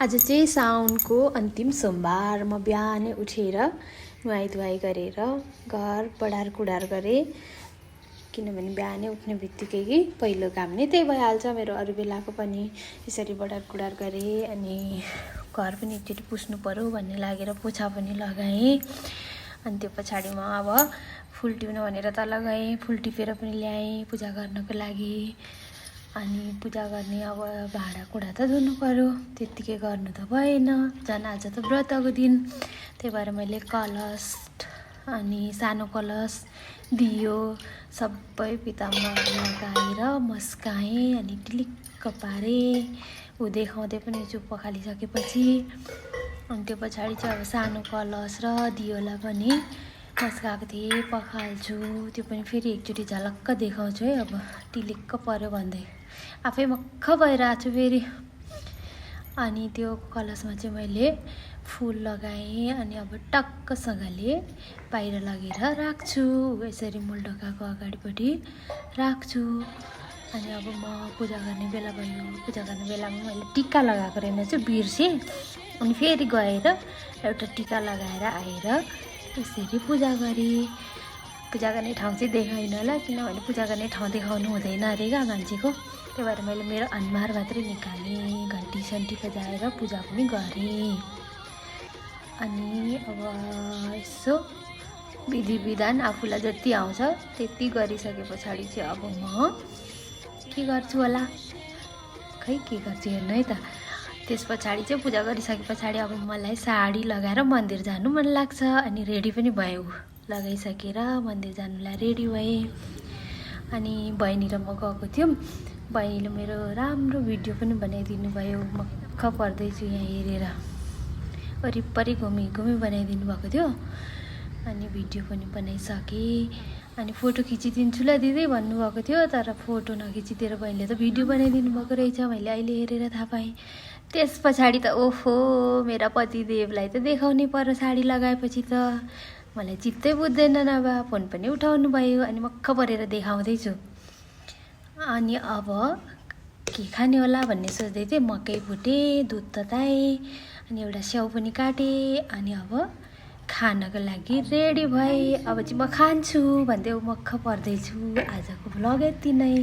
आज चाहिँ साउनको अन्तिम सोमबार। म बिहानै उठेर नुहाई गरेर घर बढार कुडार गरेँ, किनभने बिहानै उठ्ने बित्तिकै पहिलो काम नै त्यही भइहाल्छ मेरो। अरू बेलाको पनि यसरी बढार कुडार गरेँ अनि घर पनि एकचोटि पुस्नु पर्यो भन्ने लागेर पोछा पनि लगाएँ। अनि त्यो पछाडि म अब फुल टिप्न भनेर तल गएँ, फुल टिपेर पनि ल्याएँ पूजा गर्नको लागि। अनि पूजा गर्ने अब भाँडाकुँडा त धुनु पर्यो, त्यत्तिकै गर्नु त भएन, झन् आज त व्रतको दिन। त्यही भएर मैले कलश अनि सानो कलश दियो सबै पिताम्बा लगाएर मस्काएँ अनि टिलिक्क पारेँ। ऊ देखाउँदै पनि छु पखालिसकेपछि। अनि त्यो पछाडि चाहिँ अब सानो कलश र दियोलाई पनि मस्काएको थिएँ, पखाल्छु। त्यो पनि फेरि एकचोटि झलक्क देखाउँछु है, अब टिलिक्क पर्यो भन्दै आफै मक्ख भइरहेको छु फेरि। अनि त्यो कलशमा चाहिँ मैले फुल लगाएँ अनि अब टक्कसँगले बाहिर लगेर राख्छु, यसरी मूल ढोकाको अगाडिपट्टि राख्छु। अनि अब म पूजा गर्ने बेला भयो, पूजा गर्ने बेलामा मैले टिका लगाएको रहेनछु, बिर्सेँ। अनि फेरि गएर एउटा टिका लगाएर आएर यसरी पूजा गरेँ। पूजा गर्ने ठाउँ चाहिँ देखाइनँ होला, किनभने पूजा गर्ने ठाउँ देखाउनु हुँदैन अरे क्या मान्छेको। त्यही भएर मैले मेरो अनुहार मात्रै निकालेँ, घन्टी सन्टी बजाएर पूजा पनि गरेँ। अनि अब यसो विधि विधान आफूलाई जति आउँछ त्यति गरिसके पछाडि चाहिँ अब म के गर्छु होला, खै के गर्छु हेर्नु है त। त्यस पछाडि चाहिँ पूजा गरिसके पछाडि अब मलाई साडी लगाएर मन्दिर जानु मन लाग्छ। अनि रेडी पनि भएँ, लगाइसकेर मन्दिर जानुलाई रेडी भएँ। अनि बहिनी र म गएको थियौँ, बहिनीले मेरो राम्रो भिडियो पनि बनाइदिनु भयो, मक्ख पर्दैछु यहाँ हेरेर। वरिपरि घुमी बनाइदिनु भएको थियो। अनि भिडियो पनि बनाइसकेँ। अनि फोटो खिचिदिन्छु ल दिदी भन्नुभएको थियो, तर फोटो नखिचिदिएर बहिनीले त भिडियो बनाइदिनु भएको रहेछ, मैले अहिले हेरेर थाहा पाएँ। त्यस पछाडि त ओहो, मेरा पतिदेवलाई त देखाउनै पर्यो साडी लगाएपछि त। मलाई चित्तै बुझ्दैन, नभए फोन पनि उठाउनु भयो। अनि मक्ख परेर देखाउँदैछु। अनि अब के खाने होला भन्ने सोच्दै थिएँ, मकै भुटेँ, दुध तताएँ अनि एउटा स्याउ पनि काटेँ। अनि अब खानको लागि रेडी भएँ। अब चाहिँ म खान्छु भन्दै मक्ख पर्दैछु। आजको भ्लग यति नै।